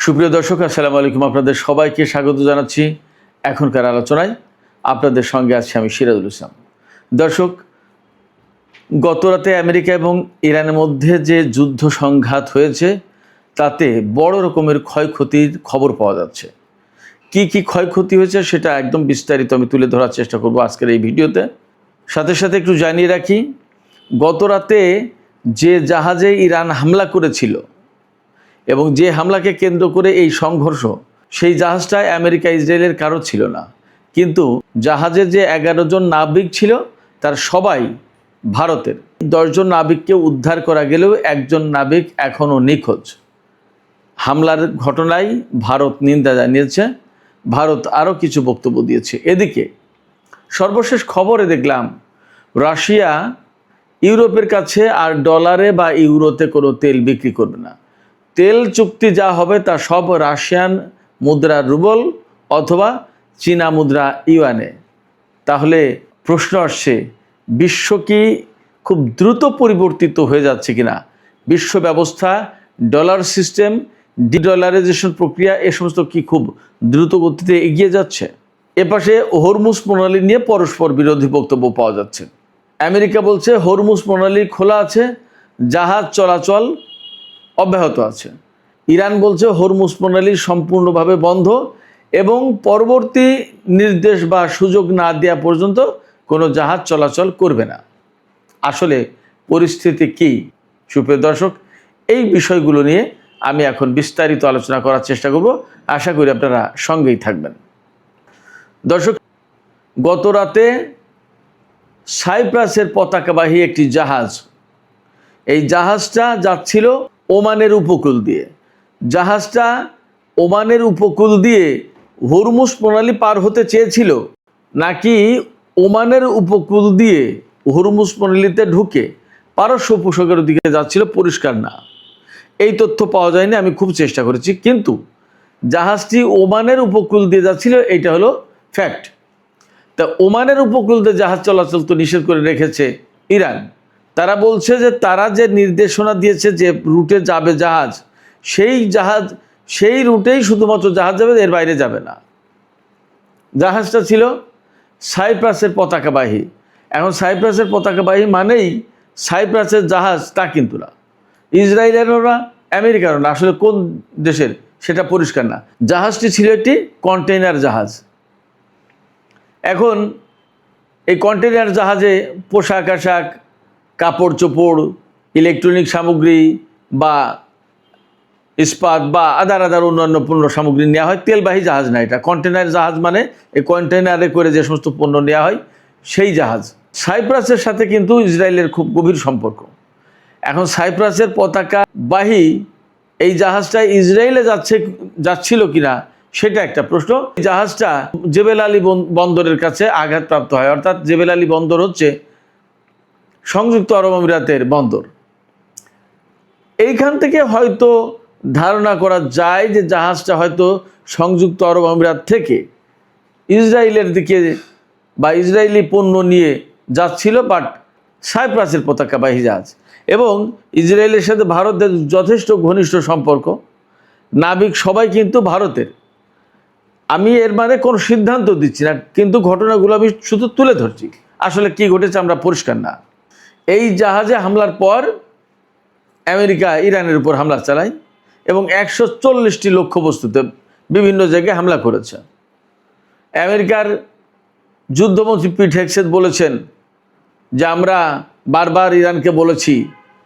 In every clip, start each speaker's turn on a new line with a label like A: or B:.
A: সুপ্রিয় দর্শক, আসসালামু আলাইকুম। আপনাদের সবাইকে স্বাগত জানাচ্ছি এখনকার আলোচনায়। আপনাদের সঙ্গে আছি আমি সিরাজুল ইসলাম। দর্শক, গত রাতে আমেরিকা এবং ইরানের মধ্যে যে যুদ্ধ সংঘাত হয়েছে তাতে বড় রকমের ক্ষয়ক্ষতির খবর পাওয়া যাচ্ছে। কি কি ক্ষয়ক্ষতি হয়েছে সেটা একদম বিস্তারিত আমি তুলে ধরার চেষ্টা করব আজকের এই ভিডিওতে। সাথে সাথে একটু জানিয়ে রাখি, গত রাতে যে জাহাজে ইরান হামলা করেছিল এবং যে হামলাকে কেন্দ্র করে এই সংঘর্ষ, সেই জাহাজটায় আমেরিকা ইসরায়েলের কারো ছিল না, কিন্তু জাহাজে যে 11 জন নাবিক ছিল তার সবাই ভারতের। 10 জন নাবিককে উদ্ধার করা গেলেও একজন নাবিক এখনও নিখোঁজ। হামলার ঘটনায় ভারত নিন্দা জানিয়েছে, ভারত আরও কিছু বক্তব্য দিয়েছে। এদিকে সর্বশেষ খবরে দেখলাম রাশিয়া ইউরোপের কাছে আর ডলারে বা ইউরোতে কোনো তেল বিক্রি করবে না। তেল চুক্তি যা হবে তা সব রাশিয়ান মুদ্রা রুবল অথবা চীনা মুদ্রা ইউয়ানে। তাহলে প্রশ্ন আসছে, বিশ্ব কি খুব দ্রুত পরিবর্তিত হয়ে যাচ্ছে কিনা? বিশ্ব ব্যবস্থা, ডলার সিস্টেম, ডিডলারাইজেশন প্রক্রিয়া, এ সমস্ত কি খুব দ্রুত গতিতে এগিয়ে যাচ্ছে? এপাশে হরমুজ প্রণালী নিয়ে পরস্পর বিরোধী বক্তব্য পাওয়া যাচ্ছে। আমেরিকা বলছে হরমুজ প্রণালী খোলা আছে, জাহাজ চলাচল অব্যাহত আছে। ইরান বলছে হরমুজ প্রণালী সম্পূর্ণভাবে বন্ধ এবং পরবর্তী নির্দেশ বা সুযোগ না দেওয়া পর্যন্ত কোনো জাহাজ চলাচল করবে না। আসলে পরিস্থিতি কি? সুপ্রিয় দর্শক, এই বিষয়গুলো নিয়ে আমি এখন বিস্তারিত আলোচনা করার চেষ্টা করব। আশা করি আপনারা সঙ্গেই থাকবেন। দর্শক, গত রাতে সাইপ্রাসের পতাকাবাহী একটি জাহাজ, এই জাহাজটা যাচ্ছিল ওমানের উপকূল দিয়ে। জাহাজটা ওমানের উপকূল দিয়ে হরমুজ প্রণালী পার হতে চেয়েছিল, নাকি ওমানের উপকূল দিয়ে হরমুজ প্রণালীতে ঢুকে পারস্য উপসাগরের দিকে যাচ্ছিল, পরিষ্কার না। এই তথ্য পাওয়া যায়নি, আমি খুব চেষ্টা করেছি, কিন্তু জাহাজটি ওমানের উপকূল দিয়ে যাচ্ছিল, এইটা হলো ফ্যাক্ট। তা ওমানের উপকূল দিয়ে জাহাজ চলাচল তো নিষেধ করে রেখেছে ইরান। তারা বলছে যে তারা যে নির্দেশনা দিয়েছে যে রুটে যাবে জাহাজ, সেই রুটেই শুধুমাত্র জাহাজ যাবে, এর বাইরে যাবে না। জাহাজটা ছিল সাইপ্রাসের পতাকাবাহী। এখন সাইপ্রাসের পতাকাবাহী মানেই সাইপ্রাসের জাহাজ তা কিন্তু না, ইসরায়েলেরও না, আমেরিকারও না। আসলে কোন দেশের সেটা পরিষ্কার না। জাহাজটি ছিল একটি কন্টেইনার জাহাজ। এখন এই কন্টেইনার জাহাজে পোশাক আশাক, কাপড় চোপড়, ইলেকট্রনিক সামগ্রী বা ইস্পাত বা আদার অন্যান্য পণ্য সামগ্রী নেওয়া হয়। তেলবাহী জাহাজ না, এটা কন্টেইনার জাহাজ। মানে এই কন্টেইনারে করে যে সমস্ত পণ্য নেওয়া হয় সেই জাহাজ। সাইপ্রাসের সাথে কিন্তু ইসরায়েলের খুব গভীর সম্পর্ক। এখন সাইপ্রাসের পতাকাবাহী এই জাহাজটা ইসরায়েলে যাচ্ছিল কিনা সেটা একটা প্রশ্ন। জাহাজটা জেবেল আলী বন্দরের কাছে আঘাতপ্রাপ্ত হয়, অর্থাৎ জেবেল আলী বন্দর হচ্ছে সংযুক্ত আরব আমিরাতের বন্দর। এইখান থেকে হয়তো ধারণা করা যায় যে জাহাজটা হয়তো সংযুক্ত আরব আমিরাত থেকে ইসরায়েলের দিকে বা ইসরায়েলি পণ্য নিয়ে যাচ্ছিল, বাট সাইপ্রাসের পতাকাবাহী জাহাজ। এবং ইসরায়েলের সাথে ভারতের যথেষ্ট ঘনিষ্ঠ সম্পর্ক, নাবিক সবাই কিন্তু ভারতের। আমি এর মানে কোনো সিদ্ধান্ত দিচ্ছি না, কিন্তু ঘটনাগুলো আমি শুধু তুলে ধরছি। আসলে কি ঘটেছে আমরা পরিষ্কার না। এই জাহাজে হামলার পর আমেরিকা ইরানের উপর হামলা চালায় এবং 140টি লক্ষ্যবস্তুতে বিভিন্ন জায়গায় হামলা করেছে। আমেরিকার যুদ্ধমন্ত্রী পিট হেগসেথ বলেছেন যে আমরা বারবার ইরানকে বলেছি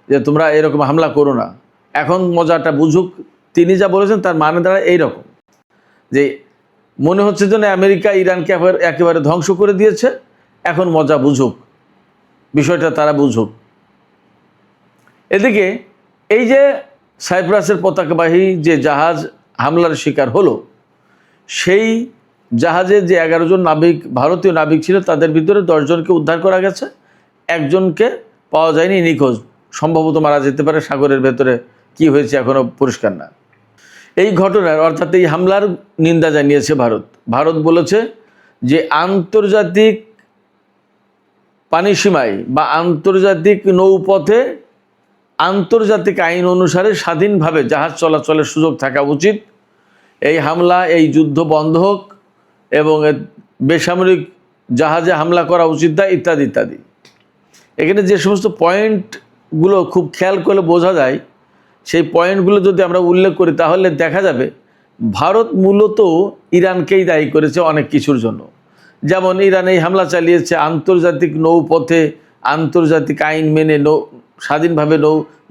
A: যে তোমরা এরকম হামলা করো না, এখন মজাটা বুঝুক। তিনি যা বলেছেন তার মানে দ্বারা এইরকম যে মনে হচ্ছে যেন আমেরিকা ইরানকে একেবারে ধ্বংস করে দিয়েছে, এখন মজা বুঝুক, বিষয়টা তারা বুঝুক। এদিকে এই যে সাইপ্রাসের পতাকাবাহী যে জাহাজ হামলার শিকার হলো, সেই জাহাজে যে 11 জন নাবিক, ভারতীয় নাবিক ছিল, তাদের ভিতরে 10 জনকে উদ্ধার করা গেছে, একজনকে পাওয়া যায়নি, নিখোঁজ। সম্ভবত মারা যেতে পারে, সাগরের ভেতরে কি হয়েছে এখনও পরিষ্কার না। এই ঘটনার অর্থাৎ এই হামলার নিন্দা জানিয়েছে ভারত। ভারত বলেছে যে আন্তর্জাতিক পানিসীমায় বা আন্তর্জাতিক নৌপথে আন্তর্জাতিক আইন অনুসারে স্বাধীনভাবে জাহাজ চলাচলের সুযোগ থাকা উচিত। এই হামলা, এই যুদ্ধ বন্ধ হোক এবং বেসামরিক জাহাজে হামলা করা উচিত না, ইত্যাদি ইত্যাদি। এখানে যে সমস্ত পয়েন্টগুলো খুব খেয়াল করলে বোঝা যায়, সেই পয়েন্টগুলো যদি আমরা উল্লেখ করি তাহলে দেখা যাবে ভারত মূলত ইরানকেই দায়ী করেছে অনেক কিছুর জন্য। যেমন ইরান এই হামলা চালিয়েছে আন্তর্জাতিক নৌপথে, আন্তর্জাতিক আইন মেনে স্বাধীনভাবে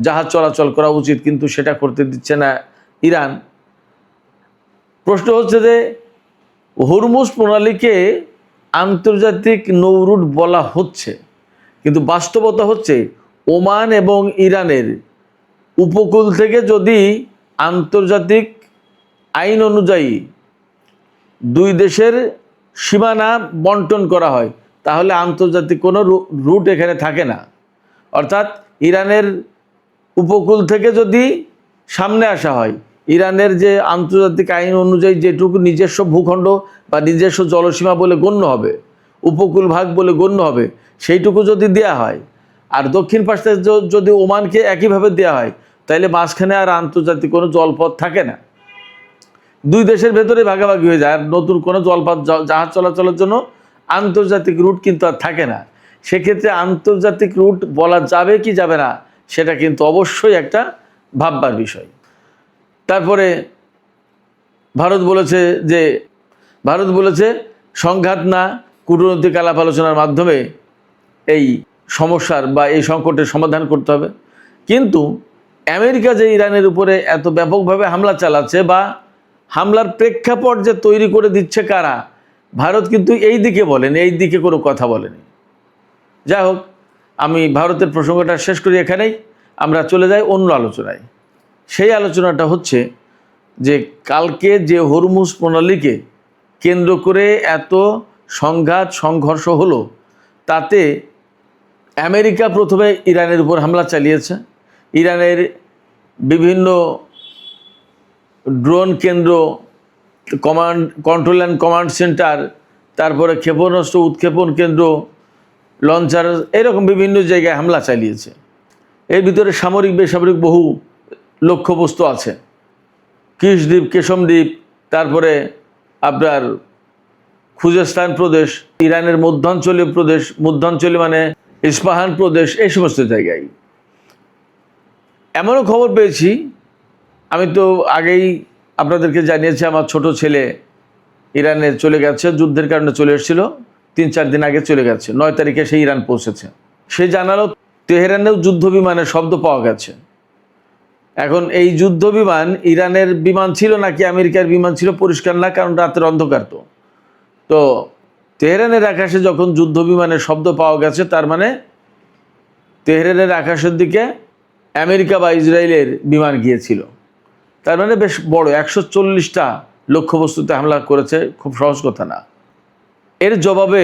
A: জাহাজ চলাচল করা উচিত, কিন্তু সেটা করতে দিচ্ছে না ইরান। প্রশ্ন হচ্ছে যে হরমুজ প্রণালীকে আন্তর্জাতিক নৌরুট বলা হচ্ছে, কিন্তু বাস্তবতা হচ্ছে ওমান এবং ইরানের উপকূল থেকে যদি আন্তর্জাতিক আইন অনুযায়ী দুই দেশের সীমানা বন্টন করা হয় তাহলে আন্তর্জাতিক কোনো রুট এখানে থাকে না। অর্থাৎ ইরানের উপকূল থেকে যদি সামনে আসা হয়, ইরানের যে আন্তর্জাতিক আইন অনুযায়ী যেটুকু নিজস্ব ভূখণ্ড বা নিজস্ব জলসীমা বলে গণ্য হবে, উপকূল ভাগ বলে গণ্য হবে, সেইটুকু যদি দেয়া হয়, আর দক্ষিণ পাশে যদি ওমানকে একইভাবে দেয়া হয়, তাহলে মাঝখানে আর আন্তর্জাতিক কোনো জলপথ থাকে না, দুই দেশের ভেতরে ভাগাভাগি হয়ে যায়, আর নতুন কোনো জলপথ জাহাজ চলাচলের জন্য আন্তর্জাতিক রুট কিন্তু আর থাকে না। সেক্ষেত্রে আন্তর্জাতিক রুট বলা যাবে কি যাবে না সেটা কিন্তু অবশ্যই একটা ভাববার বিষয়। তারপরে ভারত বলেছে সংঘাত না, কূটনৈতিক আলাপ আলোচনার মাধ্যমে এই সমস্যার বা এই সংকটের সমাধান করতে হবে। কিন্তু আমেরিকা যে ইরানের উপরে এত ব্যাপকভাবে হামলা চালাচ্ছে বা হামলার প্রেক্ষাপট যে তৈরি করে দিচ্ছে কারা, ভারত কিন্তু এই দিকে বলেনি, এই দিকে কোনো কথা বলেনি। যাই হোক, আমি ভারতের প্রসঙ্গটা শেষ করি এখানেই, আমরা চলে যাই অন্য আলোচনায়। সেই আলোচনাটা হচ্ছে যে কালকে যে হরমুজ প্রণালীকে কেন্দ্র করে এত সংঘাত সংঘর্ষ হলো, তাতে আমেরিকা প্রথমে ইরানের উপর হামলা চালিয়েছে। ইরানের বিভিন্ন ড্রোন কেন্দ্র, কন্ট্রোল অ্যান্ড কমান্ড সেন্টার, তারপরে ক্ষেপণাস্ত্র উৎক্ষেপণ কেন্দ্র, লঞ্চার, এরকম বিভিন্ন জায়গায় হামলা চালিয়েছে। এর ভিতরে সামরিক বেসামরিক বহু লক্ষ্যবস্তু আছে। কিশদ্বীপ, কেশমদ্বীপ, তারপরে আপনার খুজেস্তান প্রদেশ, ইরানের মধ্যাঞ্চলীয় মানে ইস্পাহান প্রদেশ, এই সমস্ত জায়গায়। এমনও খবর পেয়েছি, আমি তো আগেই আপনাদেরকে জানিয়েছি, আমার ছোট ছেলে ইরানে চলে গেছে, যুদ্ধের কারণে চলে এসেছিল, 3-4 দিন আগে চলে গেছে, 9 তারিখে সে ইরান পৌঁছেছে। সে জানালো তেহরানেও যুদ্ধ বিমানের শব্দ পাওয়া গেছে। এখন এই যুদ্ধ বিমান ইরানের বিমান ছিল নাকি আমেরিকার বিমান ছিল পরিষ্কার না, কারণ রাতের অন্ধকার। তো তেহরানের আকাশে যখন যুদ্ধ বিমানের শব্দ পাওয়া গেছে, তার মানে তেহরানের আকাশের দিকে আমেরিকা বা ইসরায়েলের বিমান গিয়েছিল। তার মানে বেশ বড় 140টা লক্ষ্যবস্তুতে হামলা করেছে, খুব সহজ কথা না। এর জবাবে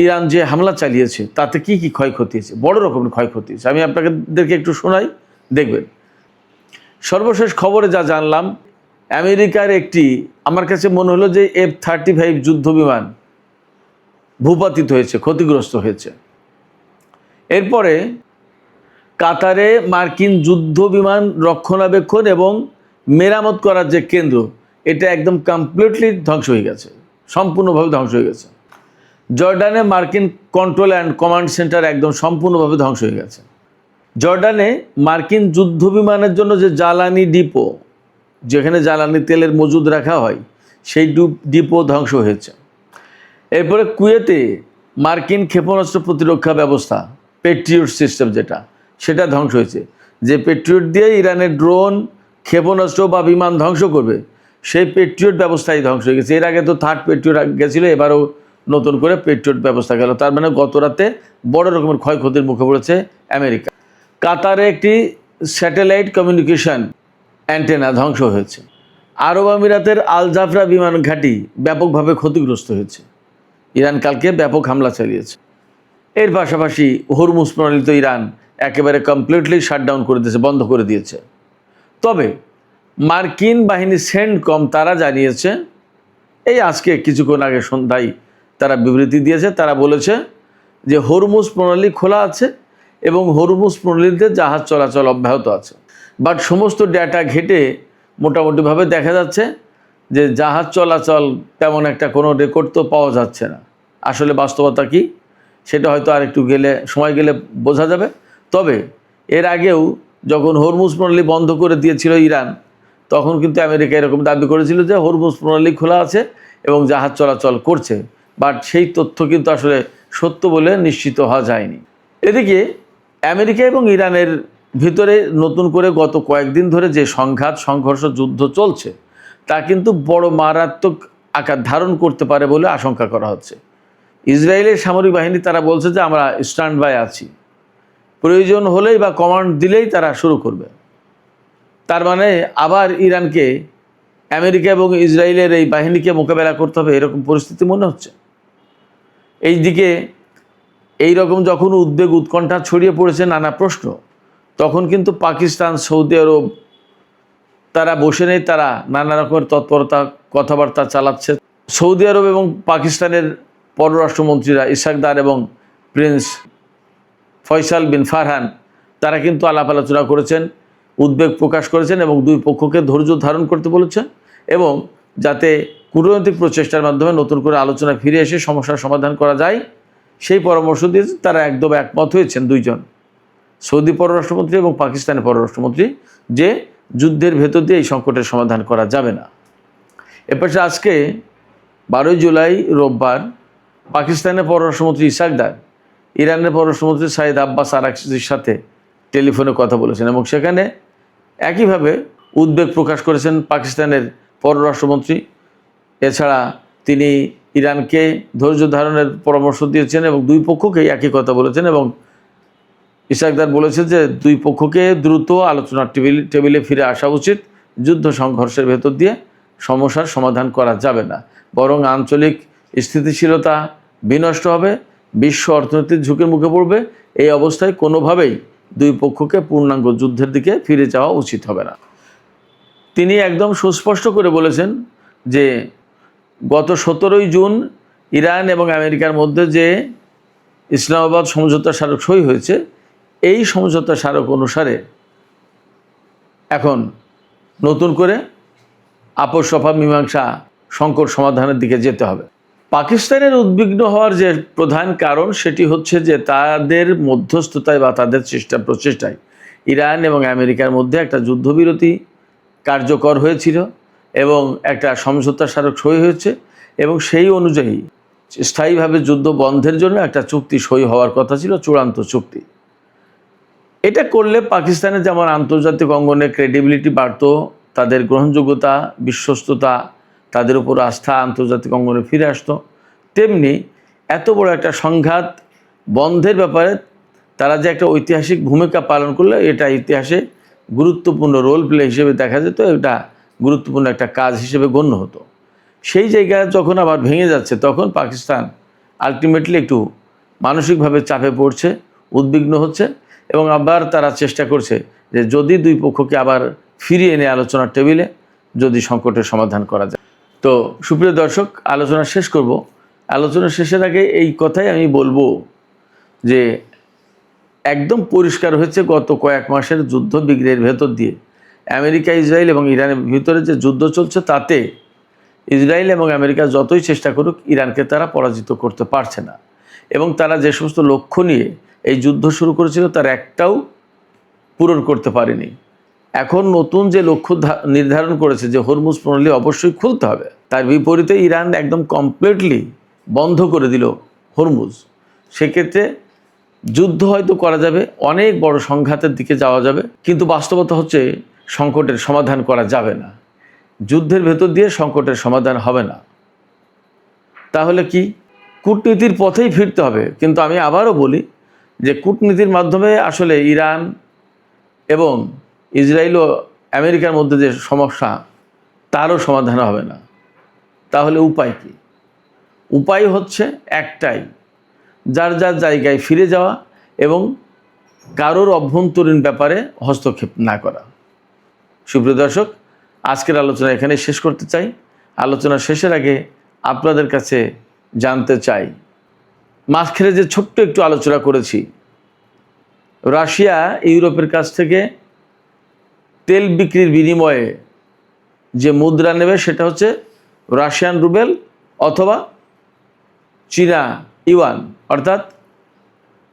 A: ইরান যে হামলা চালিয়েছে তাতে কি কি ক্ষয়ক্ষতি হয়েছে, বড় রকমের ক্ষয়ক্ষতি হয়েছে। আমি আপনাদেরকে একটু শোনাই, দেখবেন। সর্বশেষ খবরে যা জানলাম, আমেরিকার একটি, আমার কাছে মনে হলো যে F-35 যুদ্ধ বিমান ভূপাতিত হয়েছে, ক্ষতিগ্রস্ত হয়েছে। এরপরে কাতারে মার্কিন যুদ্ধ বিমান রক্ষণাবেক্ষণ এবং মেরামত করার যে কেন্দ্র, এটা একদম কমপ্লিটলি ধ্বংস হয়ে গেছে, সম্পূর্ণভাবে ধ্বংস হয়ে গেছে। জর্ডানে মার্কিন কন্ট্রোল অ্যান্ড কমান্ড সেন্টার একদম সম্পূর্ণভাবে ধ্বংস হয়ে গেছে। জর্ডানে মার্কিন যুদ্ধ বিমানের জন্য যে জ্বালানি ডিপো, যেখানে জ্বালানি তেলের মজুদ রাখা হয়, সেই ডিপো ধ্বংস হয়েছে। এরপরে কুয়েতে মার্কিন ক্ষেপণাস্ত্র প্রতিরক্ষা ব্যবস্থা, পেট্রিয়ট সিস্টেম যেটা, সেটা ধ্বংস হয়েছে। যে পেট্রিয়ট দিয়ে ইরানের ড্রোন, ক্ষেপণাস্ত্র বা বিমান ধ্বংস করবে, সেই পেট্রিয়ট ব্যবস্থাই ধ্বংস হয়ে গেছে। এর আগে তো থার্ড পেট্রিয়ট গেছিলো, এবারও নতুন করে পেট্রিয়ট ব্যবস্থা গেল। তার মানে গত রাতে বড় রকমের ক্ষয়ক্ষতির মুখে পড়েছে আমেরিকা। কাতারে একটি স্যাটেলাইট কমিউনিকেশন অ্যান্টেনা ধ্বংস হয়েছে। আরব আমিরাতের আল জাফরা বিমান ঘাঁটি ব্যাপকভাবে ক্ষতিগ্রস্ত হয়েছে। ইরান কালকে ব্যাপক হামলা চালিয়েছে। এর পাশাপাশি হরমুজ প্রণালী তো ইরান একেবারে কমপ্লিটলি শাটডাউন করে দিয়েছে, বন্ধ করে দিয়েছে। তবে মার্কিন বাহিনী সেন্টকম তারা জানিয়েছে, এই আজকে কিছুক্ষণ আগে সন্ধ্যায় তারা বিবৃতি দিয়েছে, তারা বলেছে যে হরমুজ প্রণালী খোলা আছে এবং হরমুজ প্রণালীতে জাহাজ চলাচল অব্যাহত আছে। বাট সমস্ত ডেটা ঘেটে মোটামুটিভাবে দেখা যাচ্ছে যে জাহাজ চলাচল তেমন একটা কোনো রেকর্ড তো পাওয়া যাচ্ছে না। আসলে বাস্তবতা কি সেটা হয়তো আর একটু গেলে সময় গেলে বোঝা যাবে। তবে এর আগেও যখন হরমুজ প্রণালী বন্ধ করে দিয়েছিল ইরান, তখন কিন্তু আমেরিকা এরকম দাবি করেছিল যে হরমুজ প্রণালী খোলা আছে এবং জাহাজ চলাচল করছে, বাট সেই তথ্য কিন্তু আসলে সত্য বলে নিশ্চিত হওয়া যায়নি। এদিকে আমেরিকা এবং ইরানের ভিতরে নতুন করে গত কয়েকদিন ধরে যে সংঘাত সংঘর্ষ যুদ্ধ চলছে তা কিন্তু বড় মারাত্মক আকার ধারণ করতে পারে বলে আশঙ্কা করা হচ্ছে। ইসরায়েলের সামরিক বাহিনী তারা বলছে যে আমরা স্ট্যান্ড বাই আছি, প্রয়োজন হলেই বা কমান্ড দিলেই তারা শুরু করবে। তার মানে আবার ইরানকে আমেরিকা এবং ইসরায়েলের এই বাহিনীকে মোকাবেলা করতে হবে এরকম পরিস্থিতি মনে হচ্ছে। এই দিকে এই রকম যখন উদ্বেগ উৎকণ্ঠা ছড়িয়ে পড়েছে নানা প্রশ্ন, তখন কিন্তু পাকিস্তান, সৌদি আরব তারা বসে নেই, তারা নানা রকমের তৎপরতা কথাবার্তা চালাচ্ছে। সৌদি আরব এবং পাকিস্তানের পররাষ্ট্রমন্ত্রীরা ইসাক দার এবং প্রিন্স ফয়সাল বিন ফারহান তারা কিন্তু আলাপ আলোচনা করেছেন, উদ্বেগ প্রকাশ করেছেন এবং দুই পক্ষকে ধৈর্য ধারণ করতে বলেছেন এবং যাতে কূটনৈতিক প্রচেষ্টার মাধ্যমে নতুন করে আলোচনা ফিরে এসে সমস্যার সমাধান করা যায় সেই পরামর্শ দিয়েছে। তারা একদম একমত হয়েছেন দুইজন, সৌদি পররাষ্ট্রমন্ত্রী এবং পাকিস্তানের পররাষ্ট্রমন্ত্রী, যে যুদ্ধের ভেতর দিয়ে এই সংকটের সমাধান করা যাবে না। এপাশে আজকে 12 জুলাই রোববার পাকিস্তানের পররাষ্ট্রমন্ত্রী ইসাক দার ইরানের পররাষ্ট্রমন্ত্রী সাইদ আব্বাস আরাকচির সাথে টেলিফোনে কথা বলেছেন এবং সেখানে একইভাবে উদ্বেগ প্রকাশ করেছেন পাকিস্তানের পররাষ্ট্রমন্ত্রী। এছাড়া তিনি ইরানকে ধৈর্য ধারণের পরামর্শ দিয়েছেন এবং দুই পক্ষকেই একই কথা বলেছেন এবং ইসাকদার বলেছেন যে দুই পক্ষকে দ্রুত আলোচনার টেবিলে ফিরে আসা উচিত। যুদ্ধ সংঘর্ষের ভেতর দিয়ে সমস্যার সমাধান করা যাবে না, বরং আঞ্চলিক স্থিতিশীলতা বিনষ্ট হবে, বিশ্ব অর্থনীতির ঝুঁকির মুখে পড়বে। এই অবস্থায় কোনোভাবেই দুই পক্ষকে পূর্ণাঙ্গ যুদ্ধের দিকে ফিরে যাওয়া উচিত হবে না। তিনি একদম সুস্পষ্ট করে বলেছেন যে গত 17 জুন ইরান এবং আমেরিকার মধ্যে যে ইসলামাবাদ সমঝোতা স্মারক সই হয়েছে, এই সমঝোতা স্মারক অনুসারে এখন নতুন করে আপোষ সভা মীমাংসা সংকট সমাধানের দিকে যেতে হবে। পাকিস্তানের উদ্বিগ্ন হওয়ার যে প্রধান কারণ সেটি হচ্ছে যে তাদের মধ্যস্থতায় বা তাদের প্রচেষ্টায় ইরান এবং আমেরিকার মধ্যে একটা যুদ্ধবিরতি কার্যকর হয়েছিল এবং একটা সমঝোতা স্মারক সই হয়েছে এবং সেই অনুযায়ী স্থায়ীভাবে যুদ্ধ বন্ধের জন্য একটা চুক্তি সই হওয়ার কথা ছিল, চূড়ান্ত চুক্তি। এটা করলে পাকিস্তানের যেমন আন্তর্জাতিক অঙ্গনে ক্রেডিবিলিটি বাড়ত, তাদের গ্রহণযোগ্যতা, বিশ্বস্ততা, তাদের উপর আস্থা আন্তর্জাতিক অঙ্গনে ফিরে আসতো, তেমনি এত বড় একটা সংঘাত বন্ধের ব্যাপারে তারা যে একটা ঐতিহাসিক ভূমিকা পালন করলে এটা ইতিহাসে গুরুত্বপূর্ণ রোল প্লে হিসেবে দেখা যেত, এটা গুরুত্বপূর্ণ একটা কাজ হিসেবে গণ্য হতো। সেই জায়গায় যখন আবার ভেঙে যাচ্ছে তখন পাকিস্তান আলটিমেটলি একটু মানসিকভাবে চাপে পড়ছে, উদ্বিগ্ন হচ্ছে এবং আবার তারা চেষ্টা করছে যে যদি দুই পক্ষকে আবার ফিরিয়ে এনে আলোচনার টেবিলে যদি সংকটের সমাধান করা যায়। তো সুপ্রিয় দর্শক, আলোচনা শেষ করব। আলোচনা শেষের আগে এই কথাই আমি বলবো যে একদম পরিষ্কার হয়েছে গত কয়েক মাসের যুদ্ধ বিগ্রহের ভেতর দিয়ে আমেরিকা, ইসরায়েল এবং ইরানের ভিতরে যে যুদ্ধ চলছে তাতে ইসরায়েল এবং আমেরিকা যতই চেষ্টা করুক ইরানকে তারা পরাজিত করতে পারছে না এবং তারা যে সমস্ত লক্ষ্য নিয়ে এই যুদ্ধ শুরু করেছিল তার একটাও পূরণ করতে পারেনি। এখন নতুন যে লক্ষ্য নির্ধারণ করেছে যে হরমুজ প্রণালী অবশ্যই খুলতে হবে, তার বিপরীতে ইরান একদম কমপ্লিটলি বন্ধ করে দিল হরমুজ। সেক্ষেত্রে যুদ্ধ হয়তো করা যাবে, অনেক বড় সংঘাতের দিকে যাওয়া যাবে, কিন্তু বাস্তবতা হচ্ছে সংকটের সমাধান করা যাবে না। যুদ্ধের ভেতর দিয়ে সংকটের সমাধান হবে না। তাহলে কি? কূটনীতির পথেই ফিরতে হবে। কিন্তু আমি আবারও বলি যে কূটনীতির মাধ্যমে আসলে ইরান এবং ইসরায়েল ও আমেরিকার মধ্যে যে সমস্যা তারও সমাধান হবে না। তাহলে উপায় কি? উপায় হচ্ছে একটাই, যার যার জায়গায় ফিরে যাওয়া এবং কারোর অভ্যন্তরীণ ব্যাপারে হস্তক্ষেপ না করা। সুপ্রিয় দর্শক, আজকের আলোচনা এখানে শেষ করতে চাই। আলোচনা শেষের আগে আপনাদের কাছে জানতে চাই, মাঝখানে যে ছোট্ট একটু আলোচনা করেছি, রাশিয়া ইউরোপের কাছ থেকে তেল বিক্রির বিনিময়ে যে মুদ্রা নেবে সেটা হচ্ছে রাশিয়ান রুবেল অথবা চীনা ইউয়ান, অর্থাৎ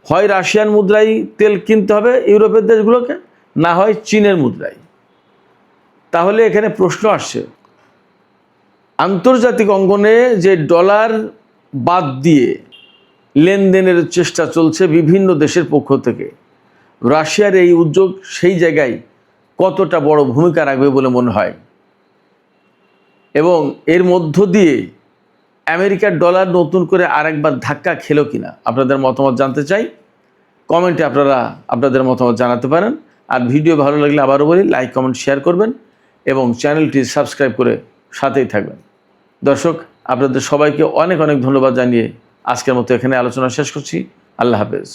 A: হয় রাশিয়ান মুদ্রায় তেল কিনতে হবে ইউরোপের দেশগুলোকে, না হয় চীনের মুদ্রায়। তাহলে এখানে প্রশ্ন আসছে, আন্তর্জাতিক অঙ্গনে যে ডলার বাদ দিয়ে লেনদেনের চেষ্টা চলছে বিভিন্ন দেশের পক্ষ থেকে, রাশিয়ার এই উদ্যোগ সেই জায়গায় কতটা বড় ভূমিকা রাখবে বলে মনে হয়, এবং এর মধ্য দিয়ে আমেরিকার ডলার নতুন করে আরেকবার ধাক্কা খেলো কিনা, আপনাদের মতামত জানতে চাই। কমেন্টে আপনারা আপনাদের মতামত জানাতে পারেন। আর ভিডিও ভালো লাগলে আবারও বলি, লাইক কমেন্ট শেয়ার করবেন এবং চ্যানেলটি সাবস্ক্রাইব করে সাথেই থাকবেন। দর্শক, আপনাদের সবাইকে অনেক অনেক ধন্যবাদ জানিয়ে আজকের মতো এখানে আলোচনা শেষ করছি। আল্লাহ হাফেজ।